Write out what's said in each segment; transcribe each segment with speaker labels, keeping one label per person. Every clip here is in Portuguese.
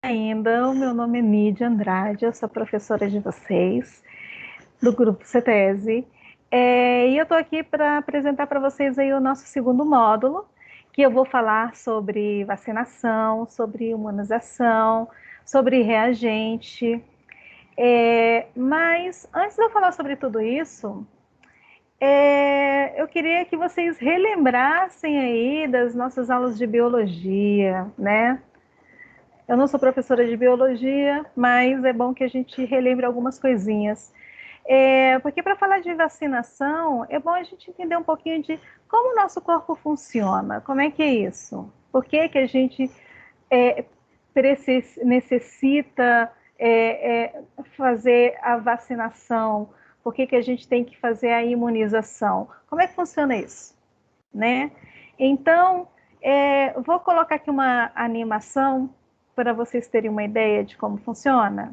Speaker 1: Ainda, o meu nome é Nídia Andrade, eu sou professora de vocês, do grupo CETESE, e eu estou aqui para apresentar para vocês aí o nosso segundo módulo, que eu vou falar sobre vacinação, sobre imunização, sobre reagente. Mas antes de eu falar sobre tudo isso, eu queria que vocês relembrassem aí das nossas aulas de biologia, né? Eu não sou professora de biologia, mas é bom que a gente relembre algumas coisinhas. Porque para falar de vacinação, é bom a gente entender um pouquinho de como o nosso corpo funciona, como é que é isso? Por que, que a gente é, necessita fazer a vacinação? Por que, que a gente tem que fazer a imunização? Como é que funciona isso? Né? Então, vou colocar aqui uma animação para vocês terem uma ideia de como funciona.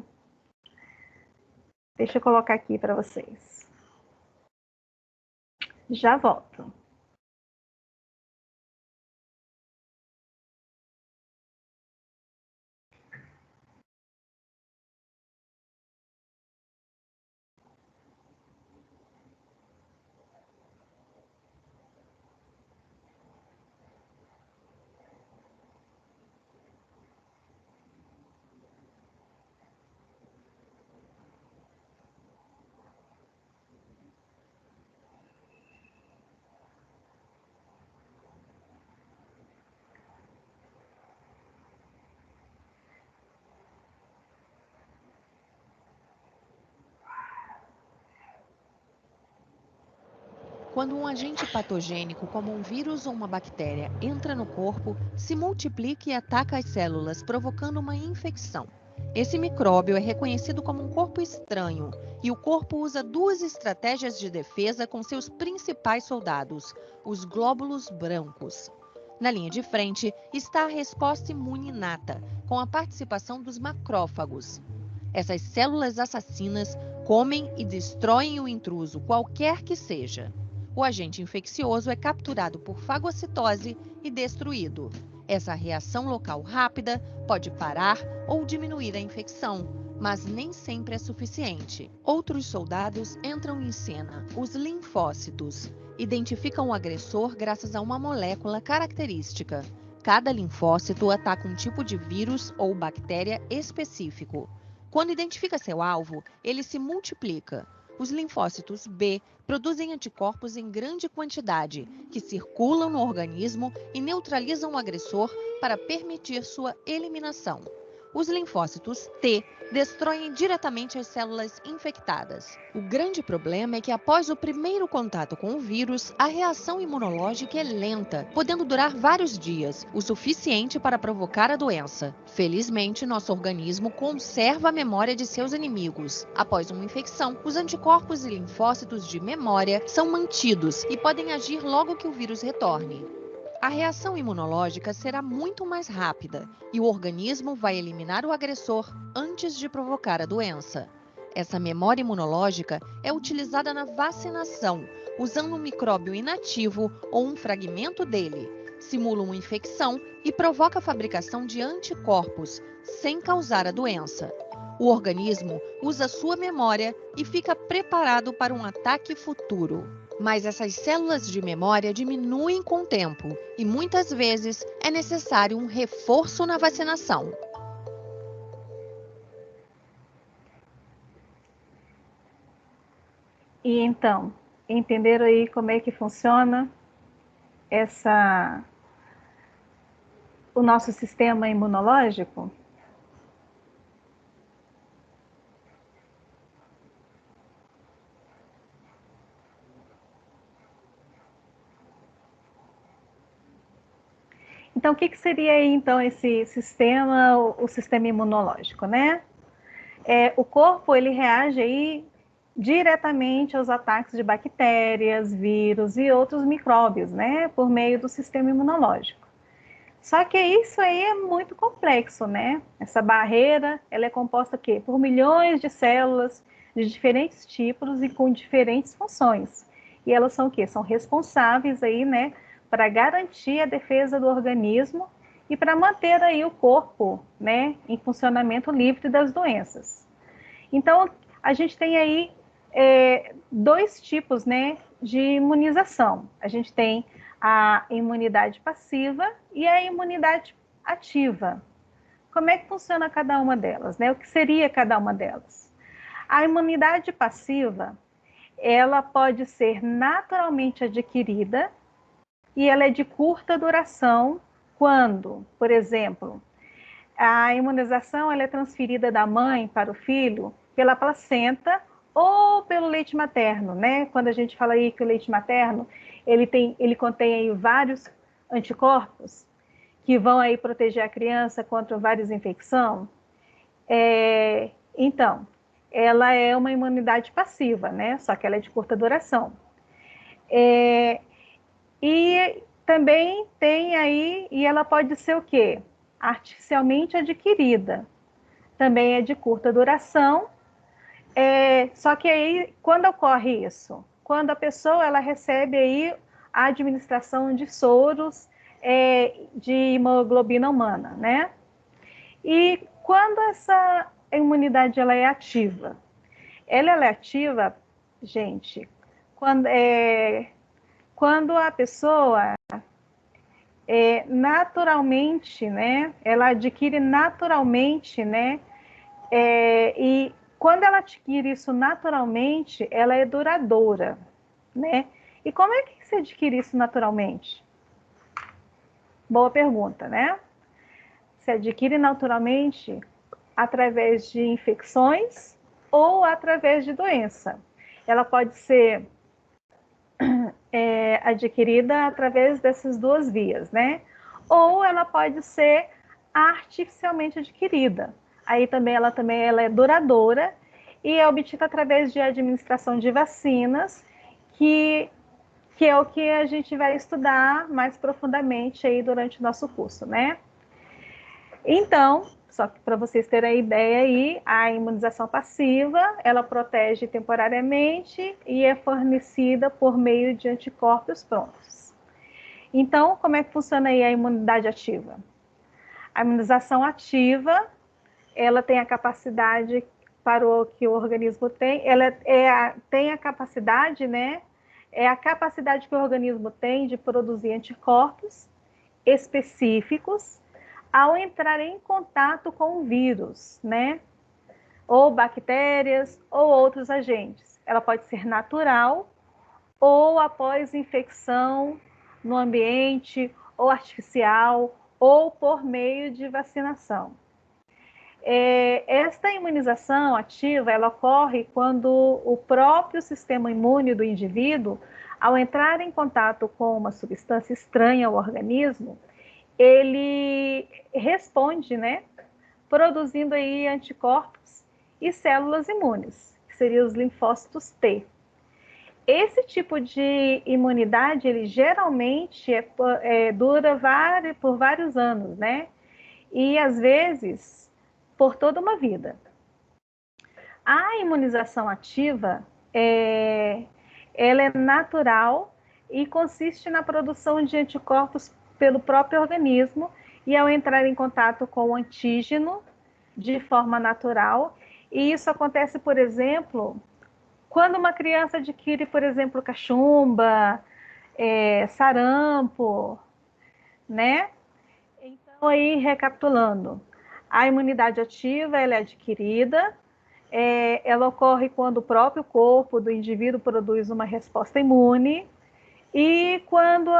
Speaker 1: Deixa eu colocar aqui para vocês. Já volto.
Speaker 2: Quando um agente patogênico, como um vírus ou uma bactéria, entra no corpo, se multiplica e ataca as células, provocando uma infecção. Esse micróbio é reconhecido como um corpo estranho e o corpo usa duas estratégias de defesa com seus principais soldados, os glóbulos brancos. Na linha de frente está a resposta imune inata, com a participação dos macrófagos. Essas células assassinas comem e destroem o intruso, qualquer que seja. O agente infeccioso é capturado por fagocitose e destruído. Essa reação local rápida pode parar ou diminuir a infecção, mas nem sempre é suficiente. Outros soldados entram em cena, os linfócitos. Identificam o agressor graças a uma molécula característica. Cada linfócito ataca um tipo de vírus ou bactéria específico. Quando identifica seu alvo, ele se multiplica. Os linfócitos B produzem anticorpos em grande quantidade, que circulam no organismo e neutralizam o agressor para permitir sua eliminação. Os linfócitos T destroem diretamente as células infectadas. O grande problema é que após o primeiro contato com o vírus, a reação imunológica é lenta, podendo durar vários dias, o suficiente para provocar a doença. Felizmente, nosso organismo conserva a memória de seus inimigos. Após uma infecção, os anticorpos e linfócitos de memória são mantidos e podem agir logo que o vírus retorne. A reação imunológica será muito mais rápida e o organismo vai eliminar o agressor antes de provocar a doença. Essa memória imunológica é utilizada na vacinação, usando um micróbio inativo ou um fragmento dele. Simula uma infecção e provoca a fabricação de anticorpos, sem causar a doença. O organismo usa sua memória e fica preparado para um ataque futuro. Mas essas células de memória diminuem com o tempo e muitas vezes é necessário um reforço na vacinação.
Speaker 1: E então, entenderam aí como é que funciona essa, o nosso sistema imunológico? Então, o que, que seria aí, então, esse sistema, o sistema imunológico, né? O corpo, ele reage aí diretamente aos ataques de bactérias, vírus e outros micróbios, né? Por meio do sistema imunológico. Só que isso aí é muito complexo, né? Essa barreira, ela é composta quê? Por milhões de células de diferentes tipos e com diferentes funções. E elas são o quê? São responsáveis aí, né, para garantir a defesa do organismo e para manter aí o corpo, né, em funcionamento livre das doenças. Então, a gente tem aí dois tipos, né, de imunização. A gente tem a imunidade passiva e a imunidade ativa. Como é que funciona cada uma delas, né? O que seria cada uma delas? A imunidade passiva, ela pode ser naturalmente adquirida e ela é de curta duração quando, por exemplo, a imunização ela é transferida da mãe para o filho pela placenta ou pelo leite materno, né? Quando a gente fala aí que o leite materno, ele contém aí vários anticorpos que vão aí proteger a criança contra várias infecções. Então, ela é uma imunidade passiva, né? Só que ela é de curta duração. E também tem aí, e ela pode ser o quê? Artificialmente adquirida. Também é de curta duração. Só que aí, quando ocorre isso? Quando a pessoa ela recebe aí a administração de soros de hemoglobina humana, né? E quando essa imunidade ela é ativa? Ela é ativa, gente, quando a pessoa naturalmente, né? Ela adquire naturalmente, né? E quando ela adquire isso naturalmente, ela é duradoura, né? E como é que se adquire isso naturalmente? Boa pergunta, né? Se adquire naturalmente através de infecções ou através de doença. Ela pode ser adquirida através dessas duas vias, né? Ou ela pode ser artificialmente adquirida. Aí também ela é duradoura e é obtida através de administração de vacinas, que é o que a gente vai estudar mais profundamente aí durante o nosso curso, né? Então, só que para vocês terem a ideia aí, a imunização passiva, ela protege temporariamente e é fornecida por meio de anticorpos prontos. Então, como é que funciona aí a imunidade ativa? A imunização ativa, ela tem a capacidade para o que o organismo tem, ela tem a capacidade, né? É a capacidade que o organismo tem de produzir anticorpos específicos ao entrar em contato com o vírus, né? Ou bactérias ou outros agentes. Ela pode ser natural ou após infecção no ambiente, ou artificial, ou por meio de vacinação. Esta imunização ativa, ela ocorre quando o próprio sistema imune do indivíduo, ao entrar em contato com uma substância estranha ao organismo, ele responde, né, produzindo aí anticorpos e células imunes, que seriam os linfócitos T. Esse tipo de imunidade, ele geralmente dura por vários anos, né? E às vezes por toda uma vida. A imunização ativa, ela é natural e consiste na produção de anticorpos pelo próprio organismo e ao entrar em contato com o antígeno de forma natural. E isso acontece, por exemplo, quando uma criança adquire, por exemplo, cachumba, sarampo, né? Então, aí, recapitulando, a imunidade ativa ela é adquirida, ela ocorre quando o próprio corpo do indivíduo produz uma resposta imune, e quando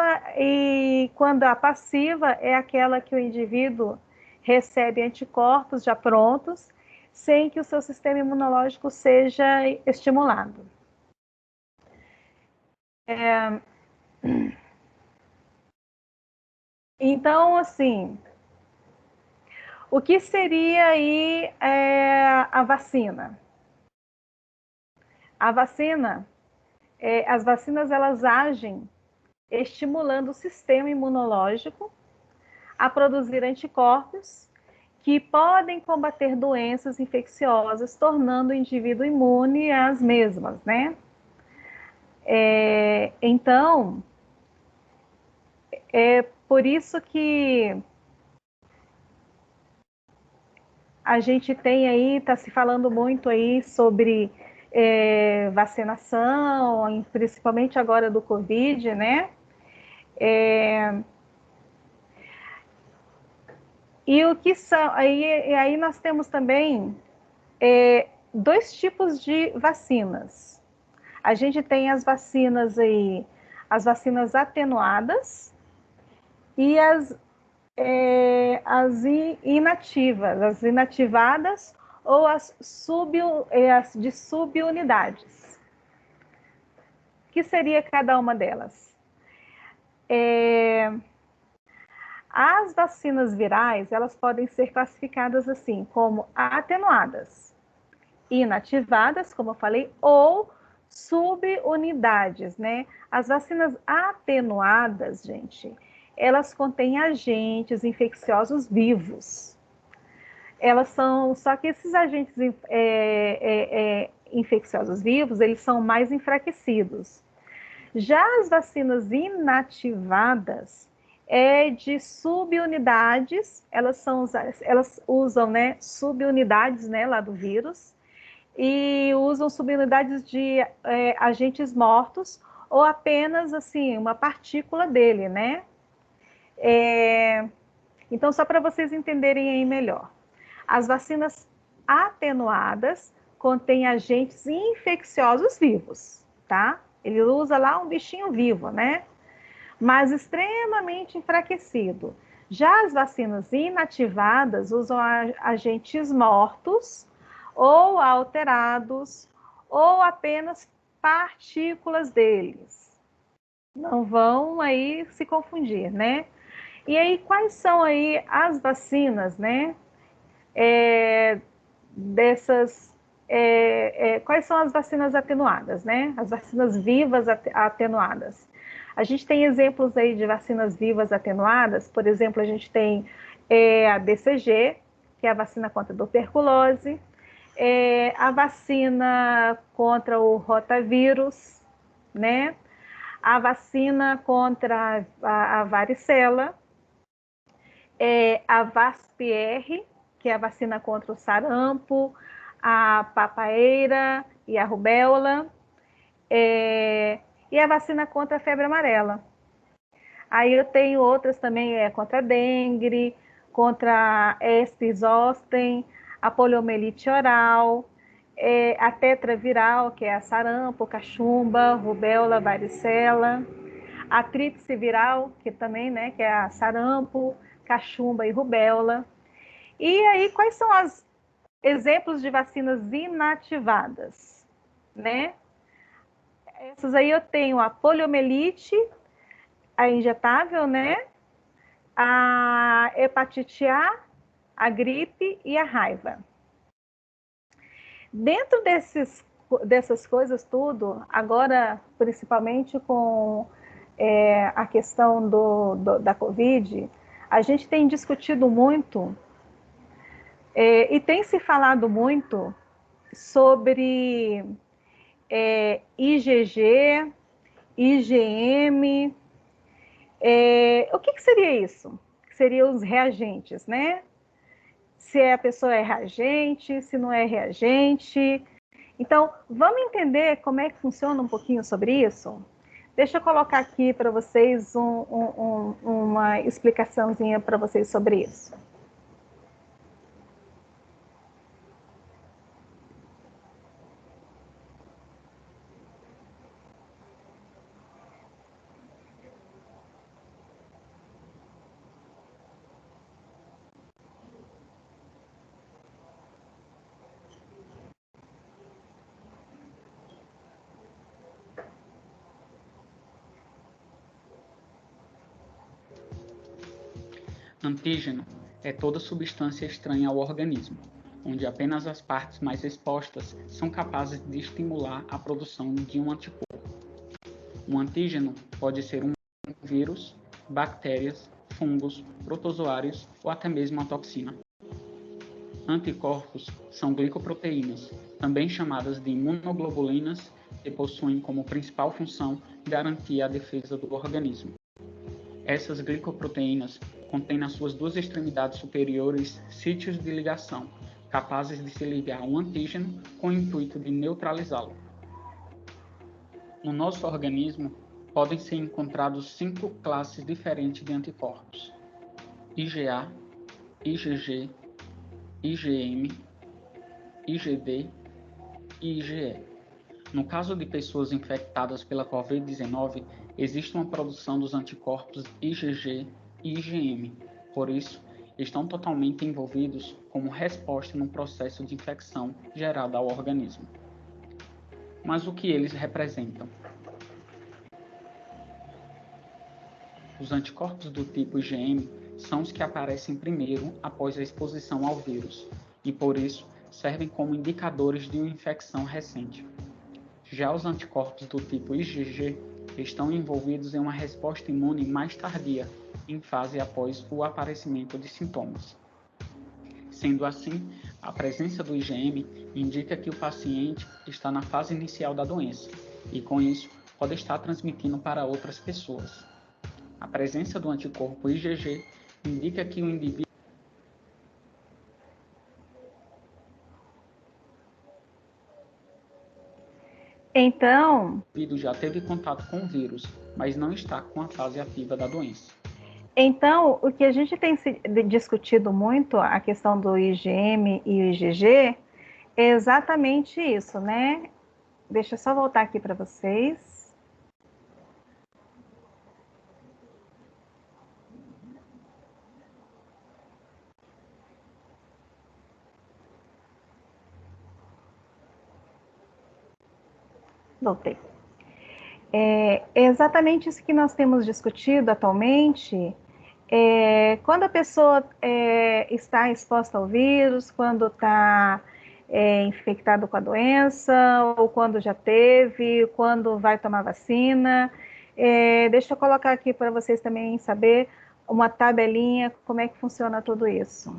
Speaker 1: a passiva é aquela que o indivíduo recebe anticorpos já prontos, sem que o seu sistema imunológico seja estimulado. Então, assim, o que seria aí a vacina? A vacina, as vacinas elas agem estimulando o sistema imunológico a produzir anticorpos que podem combater doenças infecciosas, tornando o indivíduo imune às mesmas, né? Então, é por isso que a gente tem aí, está se falando muito aí sobre vacinação, principalmente agora do Covid, né? E o que são, aí nós temos também dois tipos de vacinas. A gente tem as vacinas aí, as vacinas atenuadas e as inativas, as inativadas ou as de subunidades. O que seria cada uma delas? As vacinas virais, elas podem ser classificadas assim, como atenuadas, inativadas, como eu falei, ou subunidades, né? As vacinas atenuadas, gente, elas contêm agentes infecciosos vivos. Elas são, só que esses agentes infecciosos vivos, eles são mais enfraquecidos. Já as vacinas inativadas de subunidades, elas usam, né, subunidades, né, lá do vírus, e usam subunidades de agentes mortos ou apenas assim uma partícula dele, né? Então, só para vocês entenderem aí melhor, as vacinas atenuadas contêm agentes infecciosos vivos, tá? Ele usa lá um bichinho vivo, né? Mas extremamente enfraquecido. Já as vacinas inativadas usam agentes mortos ou alterados ou apenas partículas deles. Não vão aí se confundir, né? E aí, quais são aí as vacinas, né? Quais são as vacinas atenuadas, né? As vacinas vivas atenuadas. A gente tem exemplos aí de vacinas vivas atenuadas, por exemplo, a gente tem a BCG, que é a vacina contra a tuberculose, a vacina contra o rotavírus, né? A vacina contra a varicela, a VASP-R, que é a vacina contra o sarampo, a papaeira e a rubéola, e a vacina contra a febre amarela. Aí eu tenho outras também, contra a dengue, contra a herpes zoster, a poliomielite oral, a tetraviral, que é a sarampo, cachumba, rubéola, varicela, a tríplice viral, que também, né, que é a sarampo, cachumba e rubéola. E aí, quais são os exemplos de vacinas inativadas, né? Essas aí eu tenho a poliomielite, a injetável, né? A hepatite a gripe e a raiva. Dentro dessas coisas tudo, agora, principalmente com a questão da Covid, a gente tem discutido muito e tem se falado muito sobre IgG, IgM. O que seria isso? Seriam os reagentes, né? Se a pessoa é reagente, se não é reagente. Então, vamos entender como é que funciona um pouquinho sobre isso? Deixa eu colocar aqui para vocês uma explicaçãozinha para vocês sobre isso.
Speaker 3: Antígeno é toda substância estranha ao organismo, onde apenas as partes mais expostas são capazes de estimular a produção de um anticorpo. Um antígeno pode ser um vírus, bactérias, fungos, protozoários ou até mesmo uma toxina. Anticorpos são glicoproteínas, também chamadas de imunoglobulinas, que possuem como principal função garantir a defesa do organismo. Essas glicoproteínas contêm nas suas duas extremidades superiores sítios de ligação, capazes de se ligar a um antígeno com o intuito de neutralizá-lo. No nosso organismo, podem ser encontrados 5 classes diferentes de anticorpos: IgA, IgG, IgM, IgD e IgE. No caso de pessoas infectadas pela Covid-19, existe uma produção dos anticorpos IgG e IgM. Por isso, estão totalmente envolvidos como resposta no processo de infecção gerada ao organismo. Mas o que eles representam? Os anticorpos do tipo IgM são os que aparecem primeiro após a exposição ao vírus e, por isso, servem como indicadores de uma infecção recente. Já os anticorpos do tipo IgG estão envolvidos em uma resposta imune mais tardia, em fase após o aparecimento de sintomas. Sendo assim, a presença do IgM indica que o paciente está na fase inicial da doença e, com isso, pode estar transmitindo para outras pessoas. A presença do anticorpo IgG indica que o indivíduo
Speaker 1: Então,
Speaker 3: já teve contato com o vírus, mas não está com a fase ativa da doença.
Speaker 1: Então, o que a gente tem discutido muito, a questão do IgM e o IgG, é exatamente isso, né? Deixa eu só voltar aqui para vocês. Voltei. É exatamente isso que nós temos discutido atualmente. Quando a pessoa está exposta ao vírus, quando está infectado com a doença, ou quando já teve, quando vai tomar vacina. Deixa eu colocar aqui para vocês também saber uma tabelinha, como é que funciona tudo isso.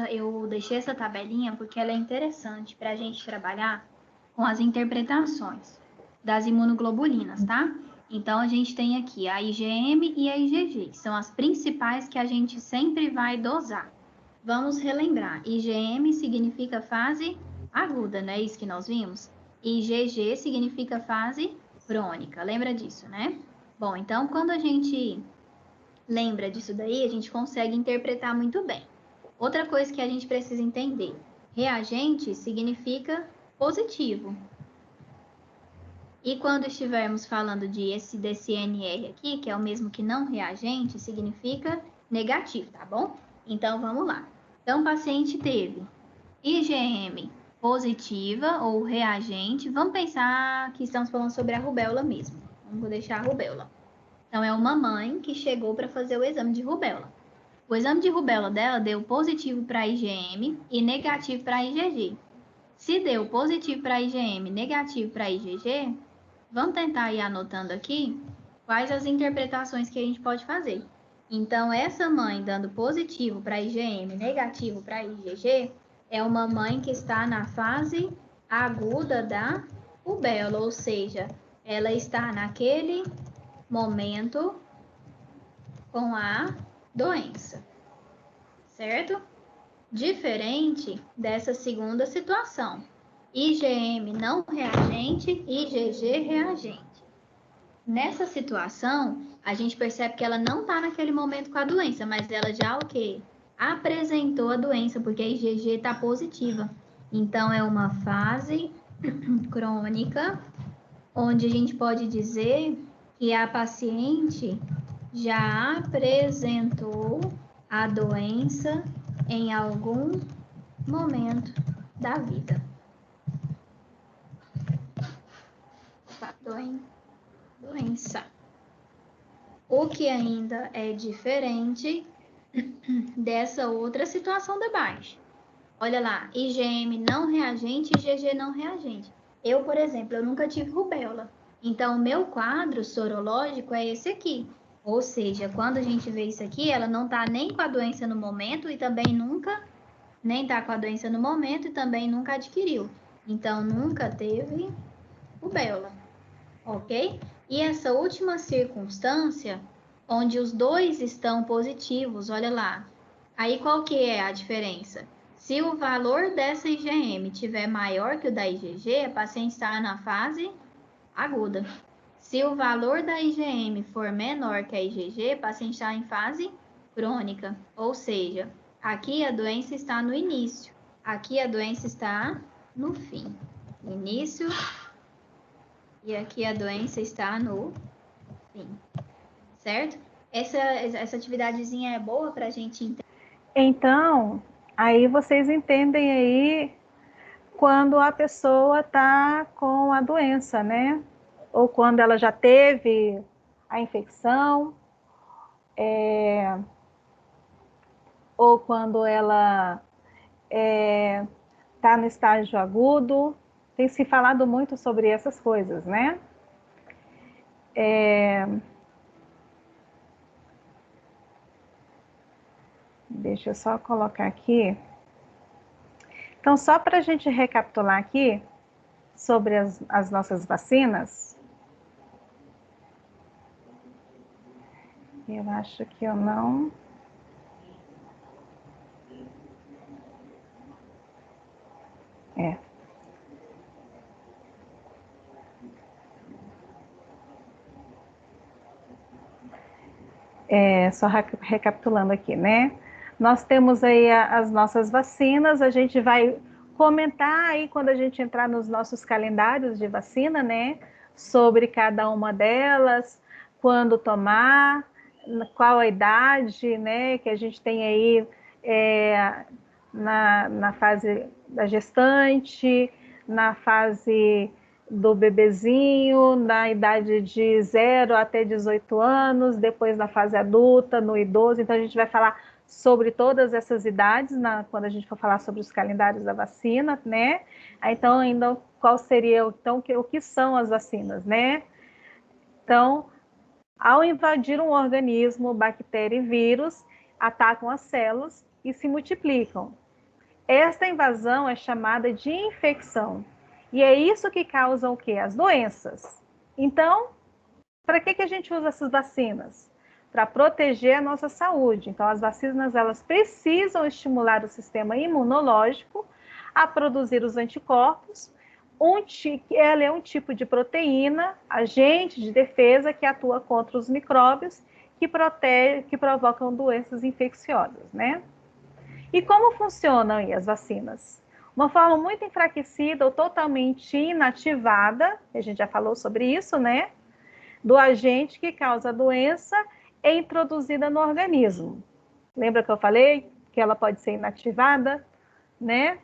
Speaker 4: Eu deixei essa tabelinha porque ela é interessante para a gente trabalhar com as interpretações das imunoglobulinas, tá? Então, a gente tem aqui a IgM e a IgG, que são as principais que a gente sempre vai dosar. Vamos relembrar, IgM significa fase aguda, não é isso que nós vimos? IgG significa fase crônica, lembra disso, né? Bom, então, quando a gente lembra disso daí, a gente consegue interpretar muito bem. Outra coisa que a gente precisa entender, reagente significa positivo. E quando estivermos falando desse NR aqui, que é o mesmo que não reagente, significa negativo, tá bom? Então, vamos lá. Então, o paciente teve IgM positiva ou reagente. Vamos pensar que estamos falando sobre a rubéola mesmo. Vamos deixar a rubéola. Então, é uma mãe que chegou para fazer o exame de rubéola. O exame de rubéola dela deu positivo para IgM e negativo para IgG. Se deu positivo para IgM, negativo para IgG, vamos tentar ir anotando aqui quais as interpretações que a gente pode fazer. Então, essa mãe dando positivo para IgM, negativo para IgG, é uma mãe que está na fase aguda da rubéola, ou seja, ela está naquele momento com a doença, certo? Diferente dessa segunda situação, IgM não reagente, IgG reagente. Nessa situação, a gente percebe que ela não está naquele momento com a doença, mas ela já o quê? Apresentou a doença, porque a IgG está positiva. Então, é uma fase crônica, onde a gente pode dizer que a paciente já apresentou a doença em algum momento da vida. doença. O que ainda é diferente dessa outra situação da baixa. Olha lá, IgM não reagente e IgG não reagente. Eu, por exemplo, eu nunca tive rubéola. Então, o meu quadro sorológico é esse aqui. Ou seja, quando a gente vê isso aqui, ela não está nem com a doença no momento e também nunca, nem está com a doença no momento e também nunca adquiriu. Então, nunca teve rubéola, ok? E essa última circunstância, onde os dois estão positivos, olha lá. Aí, qual que é a diferença? Se o valor dessa IgM tiver maior que o da IgG, a paciente está na fase aguda. Se o valor da IgM for menor que a IgG, o paciente está em fase crônica. Ou seja, aqui a doença está no início, aqui a doença está no fim. Início e aqui a doença está no fim. Certo? Essa atividadezinha é boa para a gente entender.
Speaker 1: Então, aí vocês entendem aí quando a pessoa está com a doença, né? Ou quando ela já teve a infecção, ou quando ela está no estágio agudo. Tem se falado muito sobre essas coisas, né? Deixa eu só colocar aqui. Então, só para a gente recapitular aqui sobre as nossas vacinas. Eu acho que eu não... Só recapitulando aqui, né? Nós temos aí as nossas vacinas, a gente vai comentar aí quando a gente entrar nos nossos calendários de vacina, né? Sobre cada uma delas, quando tomar, qual a idade, né? Que a gente tem aí na fase da gestante, na fase do bebezinho, na idade de 0 até 18 anos, depois na fase adulta, no idoso. Então, a gente vai falar sobre todas essas idades, quando a gente for falar sobre os calendários da vacina, né? Então, ainda qual seria, então, o que são as vacinas, né? Então, ao invadir um organismo, bactéria e vírus atacam as células e se multiplicam. Esta invasão é chamada de infecção. E é isso que causa o quê? As doenças. Então, para que a gente usa essas vacinas? Para proteger a nossa saúde. Então, as vacinas, elas precisam estimular o sistema imunológico a produzir os anticorpos. Ela é um tipo de proteína, agente de defesa que atua contra os micróbios que provocam doenças infecciosas, né? E como funcionam aí as vacinas? Uma forma muito enfraquecida ou totalmente inativada, a gente já falou sobre isso, né? Do agente que causa a doença é introduzida no organismo. Lembra que eu falei que ela pode ser inativada, né?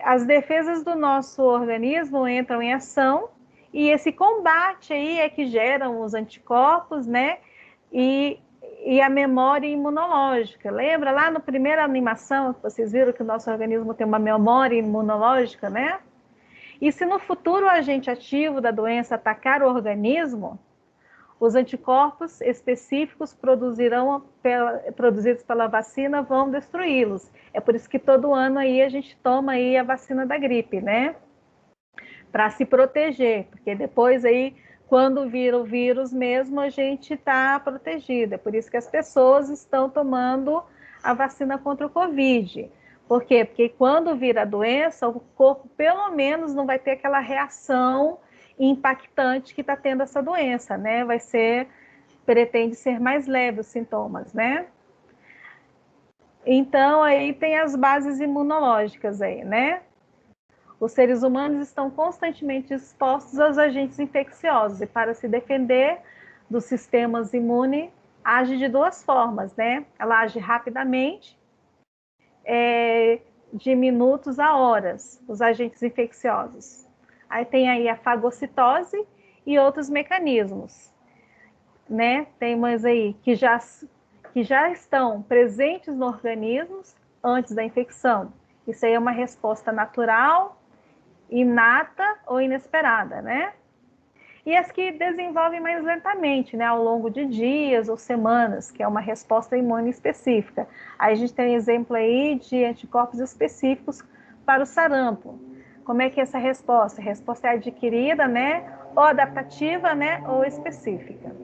Speaker 1: As defesas do nosso organismo entram em ação e esse combate aí é que geram os anticorpos, né? E a memória imunológica. Lembra lá na primeira animação que vocês viram que o nosso organismo tem uma memória imunológica, né? E se no futuro o agente ativo da doença atacar o organismo, os anticorpos específicos produzidos pela vacina vão destruí-los. É por isso que todo ano aí a gente toma aí a vacina da gripe, né? Para se proteger, porque depois aí, quando vira o vírus mesmo, a gente está protegido. É por isso que as pessoas estão tomando a vacina contra o Covid. Por quê? Porque quando vira a doença, o corpo pelo menos não vai ter aquela reação impactante que está tendo essa doença, né? Pretende ser mais leve os sintomas, né? Então, aí tem as bases imunológicas aí, né? Os seres humanos estão constantemente expostos aos agentes infecciosos e para se defender dos sistemas imunes, age de duas formas, né? Ela age rapidamente, de minutos a horas, os agentes infecciosos. Aí tem aí a fagocitose e outros mecanismos, né? Temos aí que já estão presentes no organismo antes da infecção. Isso aí é uma resposta natural, inata ou inesperada, né? E as que desenvolvem mais lentamente, né, ao longo de dias ou semanas, que é uma resposta imune específica. Aí a gente tem exemplo aí de anticorpos específicos para o sarampo. Como é que é essa resposta? A resposta é adquirida, né, ou adaptativa, né, ou específica.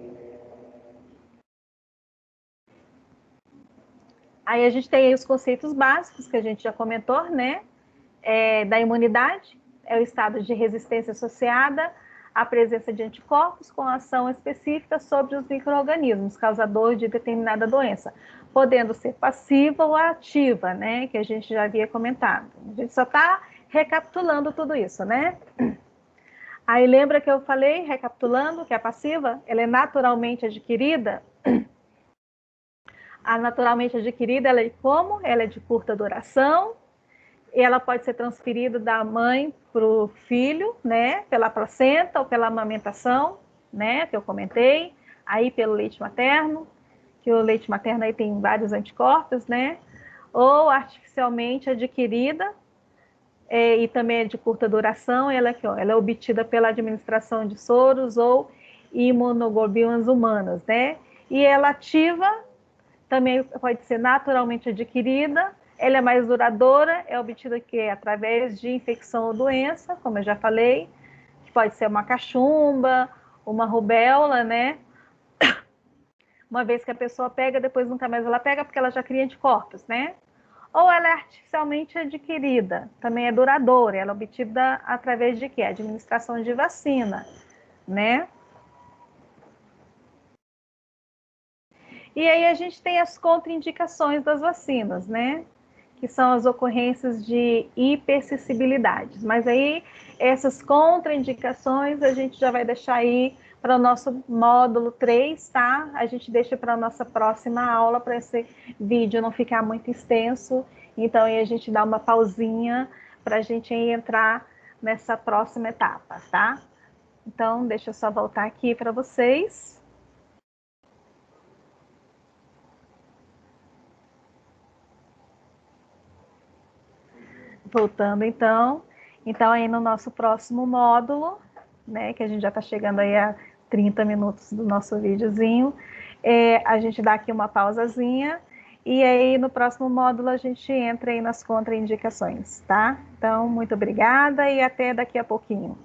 Speaker 1: Aí a gente tem aí os conceitos básicos que a gente já comentou, né, da imunidade, é o estado de resistência associada à presença de anticorpos com ação específica sobre os micro-organismos causadores de determinada doença, podendo ser passiva ou ativa, né, que a gente já havia comentado. A gente só está recapitulando tudo isso, né? Aí lembra que eu falei, recapitulando, que a passiva, ela é naturalmente adquirida. A naturalmente adquirida, ela é como? Ela é de curta duração, e ela pode ser transferida da mãe para o filho, né, pela placenta ou pela amamentação, né, que eu comentei, aí pelo leite materno, que o leite materno aí tem vários anticorpos, né, ou artificialmente adquirida, e também é de curta duração, ela é obtida pela administração de soros ou imunoglobulinas humanas, né, e ela ativa, também pode ser naturalmente adquirida, ela é mais duradoura, é obtida através de infecção ou doença, como eu já falei, que pode ser uma cachumba, uma rubéola, né? Uma vez que a pessoa pega, depois nunca mais ela pega, porque ela já cria anticorpos, né? Ou ela é artificialmente adquirida, também é duradoura, ela é obtida através de quê? Administração de vacina, né? E aí a gente tem as contraindicações das vacinas, né? Que são as ocorrências de hipersensibilidades. Mas aí, essas contraindicações, a gente já vai deixar aí para o nosso módulo 3, tá? A gente deixa para a nossa próxima aula, para esse vídeo não ficar muito extenso. Então, aí a gente dá uma pausinha para a gente entrar nessa próxima etapa, tá? Então, deixa eu só voltar aqui para vocês. Voltando então aí no nosso próximo módulo, né, que a gente já está chegando aí a 30 minutos do nosso videozinho, a gente dá aqui uma pausazinha, e aí no próximo módulo a gente entra aí nas contraindicações, tá? Então, muito obrigada e até daqui a pouquinho.